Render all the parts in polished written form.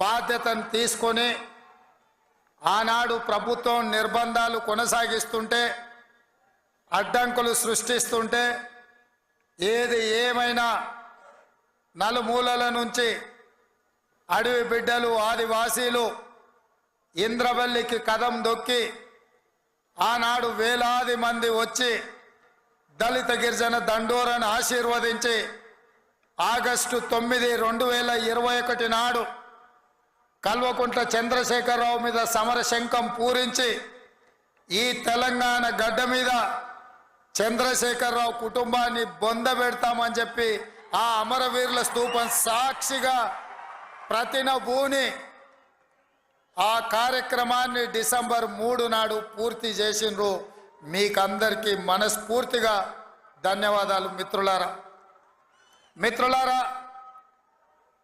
బాధ్యతను తీసుకొని ఆనాడు ప్రభుత్వం నిర్బంధాలు కొనసాగిస్తుంటే అడ్డంకులు సృష్టిస్తుంటే ఏది ఏమైనా నలుమూలల నుంచి అడవి బిడ్డలు ఆదివాసీలు ఇంద్రవల్లికి కదం దొక్కి ఆనాడు వేలాది మంది వచ్చి దళిత గిరిజన దండోరను ఆశీర్వదించి ఆగస్టు 9, 2021 నాడు కల్వకుంట్ల చంద్రశేఖరరావు మీద సమరశంఖం పూరించి ఈ తెలంగాణ గడ్డ మీద చంద్రశేఖరరావు కుటుంబాన్ని బొందబెడతామని చెప్పి ఆ అమరవీరుల స్తూపం సాక్షిగా ప్రతినబూని ఆ కార్యక్రమాన్ని డిసెంబర్ 3 నాడు పూర్తి చేసిండ్రు. మీకందరికీ మనస్ఫూర్తిగా ధన్యవాదాలు మిత్రులారా.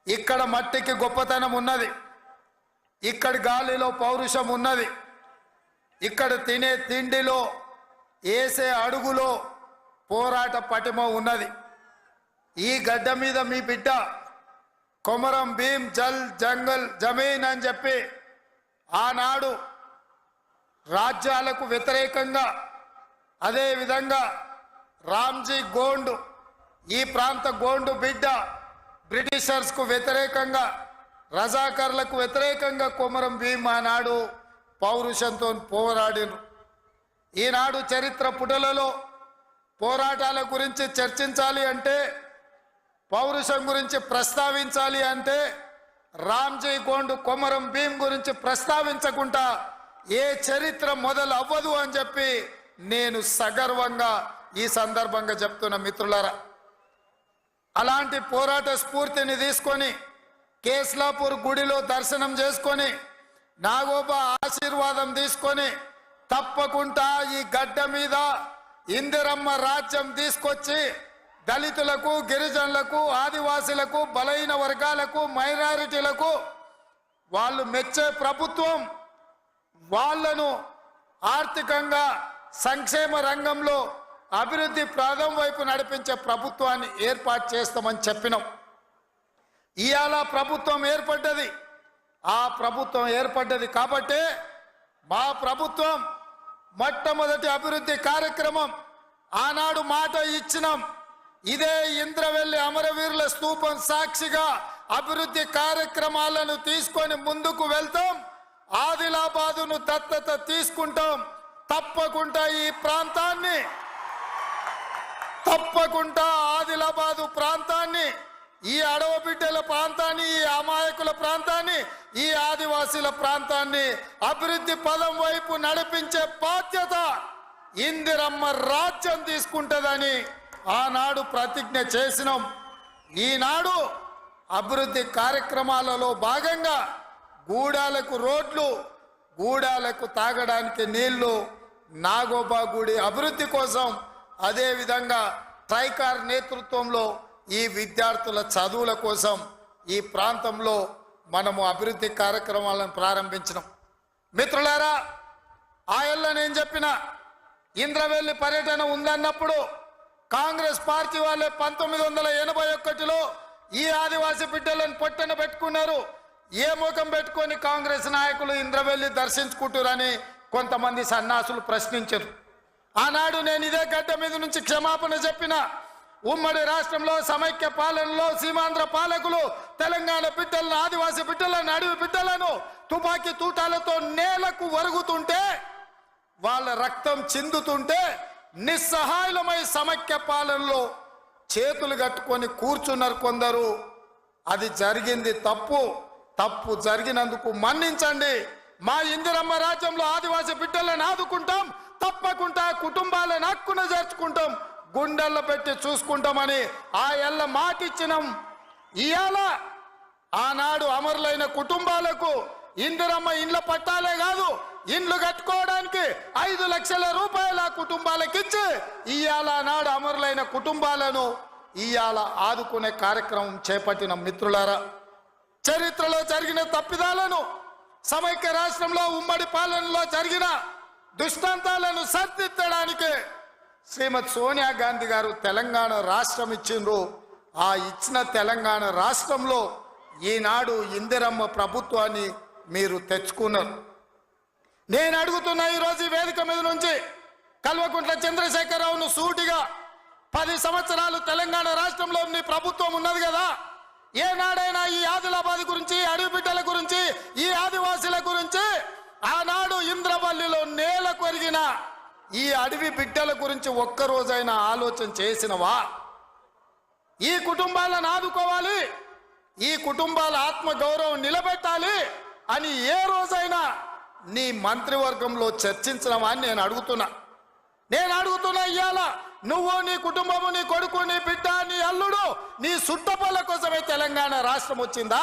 ఇక్కడ మట్టికి గొప్పతనం ఉన్నది, ఇక్కడి గాలిలో పౌరుషం ఉన్నది, ఇక్కడ తినే తిండిలో వేసే అడుగులో పోరాట పటిమ ఉన్నది. ఈ గడ్డ మీద మీ బిడ్డ కొమరం భీం జల్ జంగల్ జమీన్ అని చెప్పి ఆనాడు రాజ్యాలకు వ్యతిరేకంగా, అదేవిధంగా రామ్జీ గోండు ఈ ప్రాంత గోండు బిడ్డ బ్రిటిషర్స్కు వ్యతిరేకంగా, రజాకర్లకు వ్యతిరేకంగా కొమరం భీం ఆనాడు పౌరుషంతో పోరాడిను. ఈనాడు చరిత్ర పుటలలో పోరాటాల గురించి చర్చించాలి అంటే, పౌరుషం గురించి ప్రస్తావించాలి అంటే రామ్జీ గోండు కొమరం భీం గురించి ప్రస్తావించకుండా ఏ చరిత్ర మొదలు అవ్వదు అని చెప్పి నేను సగర్వంగా ఈ సందర్భంగా చెప్తున్న మిత్రులారా. అలాంటి పోరాట స్ఫూర్తిని తీసుకొని కేస్లాపూర్ గుడిలో దర్శనం చేసుకొని నాగోబా ఆశీర్వాదం తీసుకొని తప్పకుండా ఈ గడ్డ మీద ఇందిరమ్మ రాజ్యం తీసుకొచ్చి దళితులకు, గిరిజనులకు, ఆదివాసులకు, బలహీన వర్గాలకు, మైనారిటీలకు వాళ్ళు మెచ్చే ప్రభుత్వం, వాళ్లను ఆర్థికంగా సంక్షేమ రంగంలో అభివృద్ధి ప్రాంతం వైపు నడిపించే ప్రభుత్వాన్ని ఏర్పాటు చేస్తామని చెప్పినాం. ఇవాళ ప్రభుత్వం ఏర్పడ్డది. ఆ ప్రభుత్వం ఏర్పడ్డది కాబట్టే మా ప్రభుత్వం మొట్టమొదటి అభివృద్ధి కార్యక్రమం ఆనాడు మాట ఇచ్చినాం. ఇదే ఇంద్రవెల్లి అమరవీరుల స్తూపం సాక్షిగా అభివృద్ధి కార్యక్రమాలను తీసుకొని ముందుకు వెళ్తాం. ఆదిలాబాదును దత్తత తీసుకుంటాం. తప్పకుండా ఈ ప్రాంతాన్ని, తప్పకుండా ఆదిలాబాదు ప్రాంతాన్ని, ఈ అడవ బిడ్డల ప్రాంతాన్ని, ఈ అమాయకుల ప్రాంతాన్ని, ఈ ఆదివాసీల ప్రాంతాన్ని అభివృద్ధి పదం వైపు నడిపించే బాధ్యత ఇందిరమ్మ రాజ్యం తీసుకుంటుందని ఆనాడు ప్రతిజ్ఞ చేసినాం. ఈనాడు అభివృద్ధి కార్యక్రమాలలో భాగంగా గూడాలకు రోడ్లు, గూడాలకు తాగడానికి నీళ్లు, నాగోబా గుడి అభివృద్ధి కోసం, అదేవిధంగా ట్రైకార్ నేతృత్వంలో ఈ విద్యార్థుల చదువుల కోసం ఈ ప్రాంతంలో మనము అభివృద్ధి కార్యక్రమాలను ప్రారంభించినాం. మిత్రులారా, ఆయల్ల నేను చెప్పిన ఇంద్రవెల్లి పర్యటన ఉందన్నప్పుడు కాంగ్రెస్ పార్టీ వాళ్ళే 1981లో ఈ ఆదివాసీ బిడ్డలను పొట్టన పెట్టుకున్నారు. ఏ ముఖం పెట్టుకొని కాంగ్రెస్ నాయకులు ఇంద్రవెల్లి దర్శించుకుంటారని కొంతమంది సన్నాసులు ప్రశ్నించారు. ఆనాడు నేను ఇదే గడ్డ మీద నుంచి క్షమాపణ చెప్పిన. ఉమ్మడి రాష్ట్రంలో సమైక్య పాలనలో సీమాంధ్ర పాలకులు తెలంగాణ బిడ్డలను, ఆదివాసీ బిడ్డలను, అడవి బిడ్డలను తుపాకీ తూటాలతో నేలకు వరుగుతుంటే, వాళ్ళ రక్తం చిందుతుంటే నిస్సహాయులమై సమైక్య పాలనలో చేతులు కట్టుకొని కూర్చున్నారు కొందరు. అది జరిగింది తప్పు. తప్పు జరిగినందుకు మన్నించండి. మా ఇందిరమ్మ రాజ్యంలో ఆదివాసీ బిడ్డలను ఆదుకుంటాం. తప్పకుండా కుటుంబాలను హక్కున చేర్చుకుంటాం, గుండెల్లో పెట్టి చూసుకుంటామని ఆ ఎల్ల మాటిచ్చినాం. ఇవాళ ఆనాడు అమరులైన కుటుంబాలకు ఇందిరమ్మ ఇండ్ల పట్టాలే కాదు, ఇండ్లు కట్టుకోవడానికి 5 లక్షల రూపాయల కుటుంబాలకు ఇచ్చి ఇవాళ నాడు అమరులైన కుటుంబాలను ఇవాళ ఆదుకునే కార్యక్రమం చేపట్టిన. మిత్రులారా, చరిత్రలో జరిగిన తప్పిదాలను, సమైక్య రాష్ట్రంలో ఉమ్మడి పాలనలో జరిగిన దుష్టాంతాలను సరిదిద్దడానికి శ్రీమతి సోనియా గాంధీ గారు తెలంగాణ రాష్ట్రం ఇచ్చిండ్రు. ఆ ఇచ్చిన తెలంగాణ రాష్ట్రంలో ఈనాడు ఇందిరమ్మ ప్రభుత్వాన్ని మీరు తెచ్చుకున్నారు. నేను అడుగుతున్నా ఈరోజు ఈ వేదిక మీద నుంచి కల్వకుంట్ల చంద్రశేఖరరావును సూటిగా, 10 సంవత్సరాలు తెలంగాణ రాష్ట్రంలో నీ ప్రభుత్వం ఉన్నది కదా, ఏనాడైనా ఈ ఆదిలాబాద్ గురించి, అడవి బిడ్డల గురించి, ఈ ఆదివాసీల గురించి, ఆనాడు ఇంద్రవల్లిలో నేల కొరిగిన ఈ అడవి బిడ్డల గురించి ఒక్కరోజైనా ఆలోచన చేసినవా? ఈ కుటుంబాలను ఆదుకోవాలి, ఈ కుటుంబాల ఆత్మగౌరవం నిలబెట్టాలి అని ఏ రోజైనా నీ మంత్రివర్గంలో చర్చించినవా అని నేను అడుగుతున్నా. ఇవాళ నువ్వు, నీ కుటుంబము, నీ కొడుకు, నీ బిడ్డ, నీ అల్లుడు, నీ సుట్టపల్ల కోసమే తెలంగాణ రాష్ట్రం వచ్చిందా?